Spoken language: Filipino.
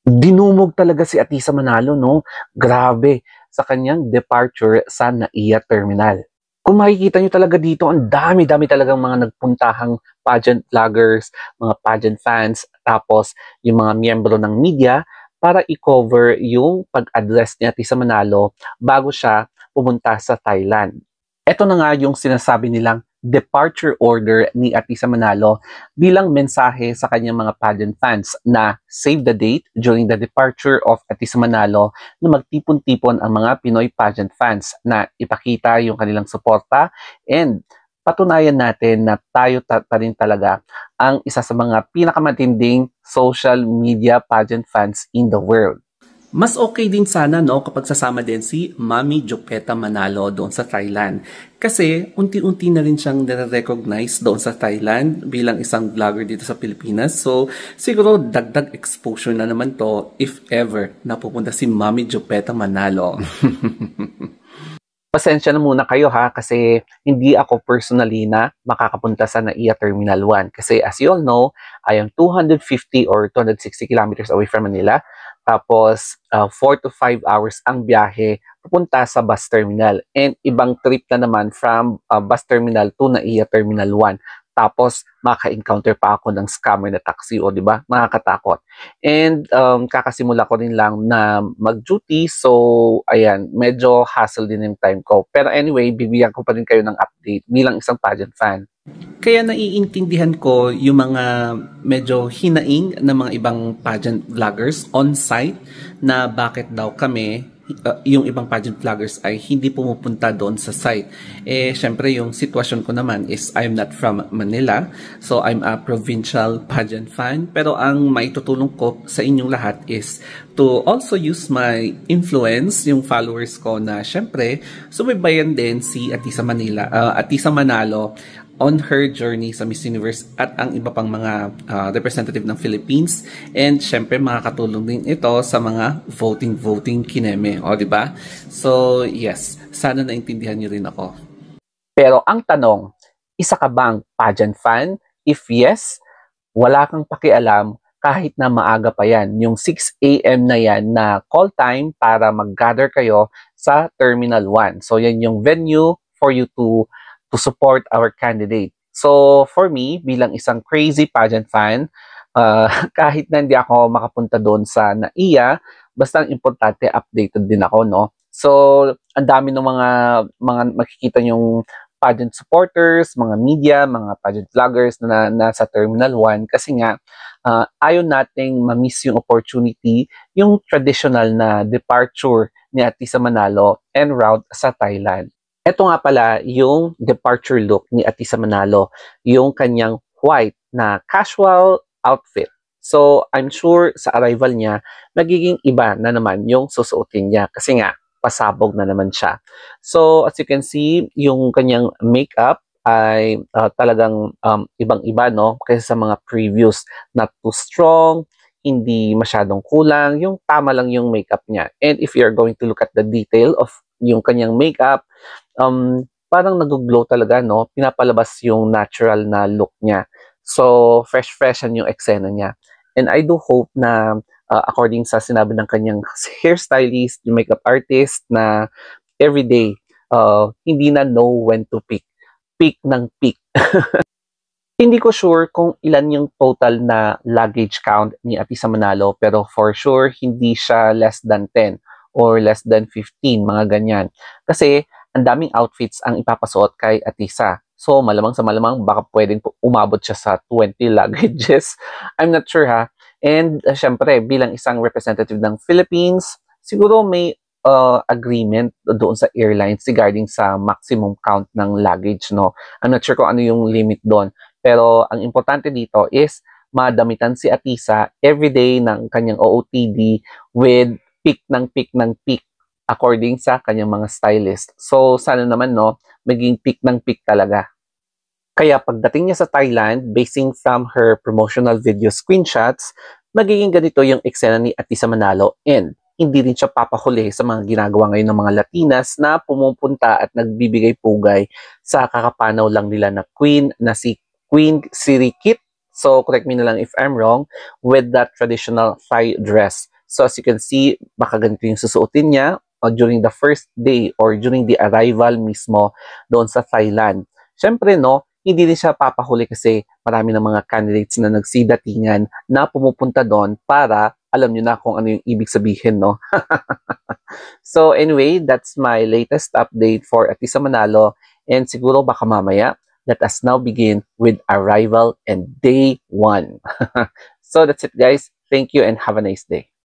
Dinumog talaga si Atisa Manalo, no? Grabe, sa kanyang departure sa NAIA Terminal. Kung makikita nyo talaga dito, ang dami-dami talagang mga nagpuntahang pageant vloggers, mga pageant fans, tapos yung mga miyembro ng media para i-cover yung pag-address ni Atisa Manalo bago siya pumunta sa Thailand. Ito na nga yung sinasabi nilang departure order ni Atisa Manalo bilang mensahe sa kanyang mga pageant fans na save the date during the departure of Atisa Manalo na magtipon-tipon ang mga Pinoy pageant fans na ipakita yung kanilang suporta and patunayan natin na tayo pa rin talaga ang isa sa mga pinakamatinding social media pageant fans in the world. Mas okay din sana no kapag sasama din si Mami Jopeta Manalo doon sa Thailand. Kasi unti-unti na rin siyang nare-recognize doon sa Thailand bilang isang vlogger dito sa Pilipinas. So siguro dagdag exposure na naman to if ever napupunta si Mami Jopeta Manalo. Pasensya na muna kayo ha kasi hindi ako personally na makakapunta sa NAIA Terminal 1 kasi as you all know, I am 250 or 260 kilometers away from Manila. Tapos 4 to 5 hours ang biyahe pupunta sa bus terminal and ibang trip na naman from bus terminal to NAIA Terminal 1. Tapos maka-encounter pa ako ng scammer na taxi o di ba? Nakakatakot. And kakasimula ko rin lang na mag-duty so ayan, medyo hassle din yung time ko. Pero anyway, bibigyan ko pa rin kayo ng update bilang isang pageant fan. Kaya naiintindihan ko yung mga medyo hinaing na mga ibang pageant vloggers on-site na bakit daw kami yung ibang pageant vloggers ay hindi pumupunta doon sa site. Eh, syempre, yung sitwasyon ko naman is I'm not from Manila. So, I'm a provincial pageant fan. Pero ang maitutulong ko sa inyong lahat is to also use my influence, yung followers ko na syempre, subaybayan din si Atisa Manalo on her journey sa Miss Universe at ang iba pang mga representative ng Philippines. And syempre makakatulong din ito sa mga voting kineme, o di ba? So yes, sana naintindihan niyo rin ako. Pero ang tanong, isa ka bang pageant fan? If yes, wala kang pakialam kahit na maaga pa yan. Yung 6 a.m. na yan na call time para mag-gather kayo sa Terminal 1. So yan yung venue for you to support our candidate. So, for me, bilang isang crazy pageant fan, kahit na hindi ako makapunta doon sa NAIA, basta ang importante, updated din ako, no? So, ang dami ng mga makikita yung pageant supporters, mga media, mga pageant vloggers na nasa Terminal 1 kasi nga, ayaw nating ma-miss yung opportunity, yung traditional na departure ni Atisa Manalo en route sa Thailand. Ito nga pala yung departure look ni Atisa Manalo, yung kanyang white na casual outfit. So, I'm sure sa arrival niya, magiging iba na naman yung susuotin niya kasi nga, pasabog na naman siya. So, as you can see, yung kanyang makeup ay talagang ibang-iba, no? Kasi sa mga previous, not too strong, hindi masyadong kulang, yung tama lang yung makeup niya. And if you're going to look at the detail of yung kanyang makeup, parang nag-glow talaga, no? Pinapalabas yung natural na look niya. So, fresh-freshan yung eksena niya. And I do hope na according sa sinabi ng kanyang hairstylist, yung makeup artist, na everyday, hindi na know when to pick. Pick ng pick. Hindi ko sure kung ilan yung total na luggage count ni Atisa Manalo, pero for sure, hindi siya less than 10 or less than 15, mga ganyan. Kasi, ang daming outfits ang ipapasuot kay Atisa. So, malamang sa malamang, baka pwedeng umabot siya sa 20 luggages. I'm not sure ha. And, syempre, bilang isang representative ng Philippines, siguro may agreement doon sa airlines regarding sa maximum count ng luggage, no? I'm not sure kung ano yung limit doon. Pero, ang importante dito is, madamitan si Atisa everyday ng kanyang OOTD with pick ng pick according sa kanyang mga stylist. So, sana naman, no, maging pick ng pick talaga. Kaya pagdating niya sa Thailand, basing from her promotional video screenshots, magiging ganito yung eksena ni Atisa Manalo and hindi rin siya papahuli sa mga ginagawa ngayon ng mga Latinas na pumupunta at nagbibigay pugay sa kakapanaw lang nila na queen na si Queen Sirikit. So, correct me na lang if I'm wrong, with that traditional Thai dress. So as you can see, baka ganito yung susuotin niya during the first day or during the arrival mismo doon sa Thailand. Siyempre, no, hindi din siya papahuli kasi marami ng mga candidates na nagsidatingan na pumupunta doon para alam nyo na kung ano yung ibig sabihin, no? So anyway, that's my latest update for Atisa Manalo, and siguro baka mamaya, let us now begin with arrival and day 1. So that's it guys. Thank you and have a nice day.